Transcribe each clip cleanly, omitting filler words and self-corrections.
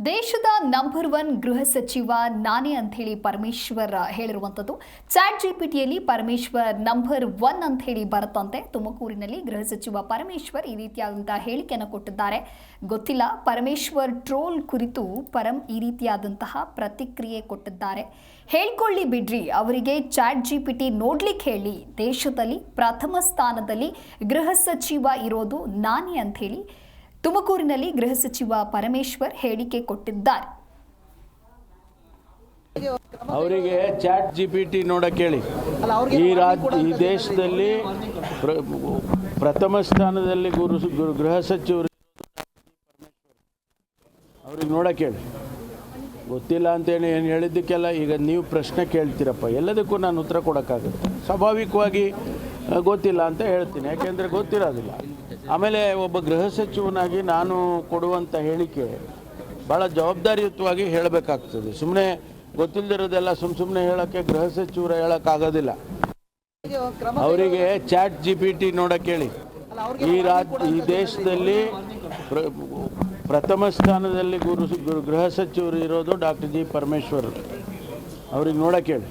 ದೇಶದ ನಂಬರ್ 1 ಗೃಹ ಸಚಿವ ನಾನೇ ಅಂತ ಹೇಳಿ ಪರಮೇಶ್ವರ್ ಹೇಳಿರುವಂತದ್ದು. ಚಾಟ್ ಜಿಪಿಟಿಯಲ್ಲಿ ಪರಮೇಶ್ವರ್ ನಂಬರ್ 1 ಅಂತ ಹೇಳಿ ಬರುತ್ತಂತೆ. ತುಮಕೂರಿನಲ್ಲಿ ಗೃಹ ಸಚಿವ ಪರಮೇಶ್ವರ್ ಈ ರೀತಿಯಾದಂತಹ ಹೇಳಿಕೆಯನ್ನು ಕೊಟ್ಟಿದ್ದಾರೆ. ಗೊತ್ತಿಲ್ಲ, ಪರಮೇಶ್ವರ್ ಟ್ರೋಲ್ ಕುರಿತು ಈ ರೀತಿಯಾದಂತಹ ಪ್ರತಿಕ್ರಿಯೆ ಕೊಟ್ಟಿದ್ದಾರೆ. ಹೇಳ್ಕೊಳ್ಳಿ ಬಿಡ್ರಿ, ಅವರಿಗೆ ಚಾಟ್ ಜಿಪಿಟಿ ನೋಡ್ಲಿಕ್ಕೆ ಹೇಳಿ. ದೇಶದಲ್ಲಿ ಪ್ರಥಮ ಸ್ಥಾನದಲ್ಲಿ ಗೃಹ ಸಚಿವ ಇರೋದು ನಾನೇ ಅಂತ ಹೇಳಿ ತುಮಕೂರಿನಲ್ಲಿ ಗೃಹ ಸಚಿವ ಪರಮೇಶ್ವರ್ ಹೇಳಿಕೆ ಕೊಟ್ಟಿದ್ದಾರೆ. ಅವರಿಗೆ ಚಾಟ್ ಜಿಪಿಟಿ ನೋಡಕ್ಕೆ ಹೇಳಿ. ಈ ದೇಶದಲ್ಲಿ ಪ್ರಥಮ ಸ್ಥಾನದಲ್ಲಿ ಗೃಹ ಸಚಿವರು ಅವ್ರಿಗೆ ನೋಡಕ್ಕೆ ಹೇಳಿ. ಗೊತ್ತಿಲ್ಲ ಅಂತೇಳಿ ಏನು ಹೇಳಿದ್ದಕ್ಕೆಲ್ಲ ಈಗ ನೀವು ಪ್ರಶ್ನೆ ಕೇಳ್ತೀರಪ್ಪ, ಎಲ್ಲದಕ್ಕೂ ನಾನು ಉತ್ತರ ಕೊಡೋಕ್ಕಾಗುತ್ತೆ. ಸ್ವಾಭಾವಿಕವಾಗಿ ಗೊತ್ತಿಲ್ಲ ಅಂತ ಹೇಳ್ತೀನಿ, ಯಾಕೆಂದರೆ ಗೊತ್ತಿರೋದಿಲ್ಲ. ಆಮೇಲೆ ಒಬ್ಬ ಗೃಹ ಸಚಿವನಾಗಿ ನಾನು ಕೊಡುವಂಥ ಹೇಳಿಕೆ ಭಾಳ ಜವಾಬ್ದಾರಿಯುತವಾಗಿ ಹೇಳಬೇಕಾಗ್ತದೆ. ಸುಮ್ಮನೆ ಗೊತ್ತಿಲ್ಲದಿರೋದೆಲ್ಲ ಸುಮ್ಮನೆ ಹೇಳೋಕ್ಕೆ ಗೃಹ ಸಚಿವರು ಹೇಳೋಕ್ಕಾಗೋದಿಲ್ಲ. ಅವರಿಗೆ ಚಾಟ್ ಜಿಪಿಟಿ ನೋಡಕ್ಕೆ ಹೇಳಿ. ಈ ದೇಶದಲ್ಲಿ ಪ್ರಥಮ ಸ್ಥಾನದಲ್ಲಿ ಗೃಹ ಸಚಿವರು ಇರೋದು ಡಾಕ್ಟರ್ ಜಿ ಪರಮೇಶ್ವರ್. ಅವ್ರಿಗೆ ನೋಡಕ್ಕೆ ಹೇಳಿ.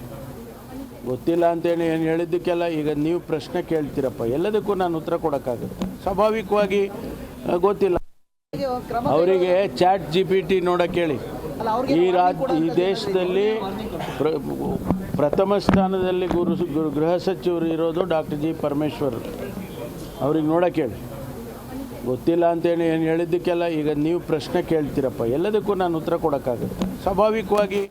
ಗೊತ್ತಿಲ್ಲ ಅಂತೇಳಿ ಏನು ಹೇಳಿದ್ದಕ್ಕೆಲ್ಲ ಈಗ ನೀವು ಪ್ರಶ್ನೆ ಕೇಳ್ತೀರಪ್ಪ, ಎಲ್ಲದಕ್ಕೂ ನಾನು ಉತ್ತರ ಕೊಡೋಕ್ಕಾಗುತ್ತೆ. ಸ್ವಾಭಾವಿಕವಾಗಿ ಗೊತ್ತಿಲ್ಲ. ಅವರಿಗೆ ಚಾಟ್ ಜಿಪಿಟಿ ನೋಡಕ್ಕೆ ಹೇಳಿ. ಈ ದೇಶದಲ್ಲಿ ಪ್ರಥಮ ಸ್ಥಾನದಲ್ಲಿ ಗೃಹ ಸಚಿವರು ಇರೋದು ಡಾಕ್ಟರ್ ಜಿ ಪರಮೇಶ್ವರ್. ಅವ್ರಿಗೆ ನೋಡಕ್ಕೆ ಹೇಳಿ. ಗೊತ್ತಿಲ್ಲ ಅಂತೇಳಿ ಏನು ಹೇಳಿದ್ದಕ್ಕೆಲ್ಲ ಈಗ ನೀವು ಪ್ರಶ್ನೆ ಕೇಳ್ತೀರಪ್ಪ, ಎಲ್ಲದಕ್ಕೂ ನಾನು ಉತ್ತರ ಕೊಡೋಕ್ಕಾಗುತ್ತೆ. ಸ್ವಾಭಾವಿಕವಾಗಿ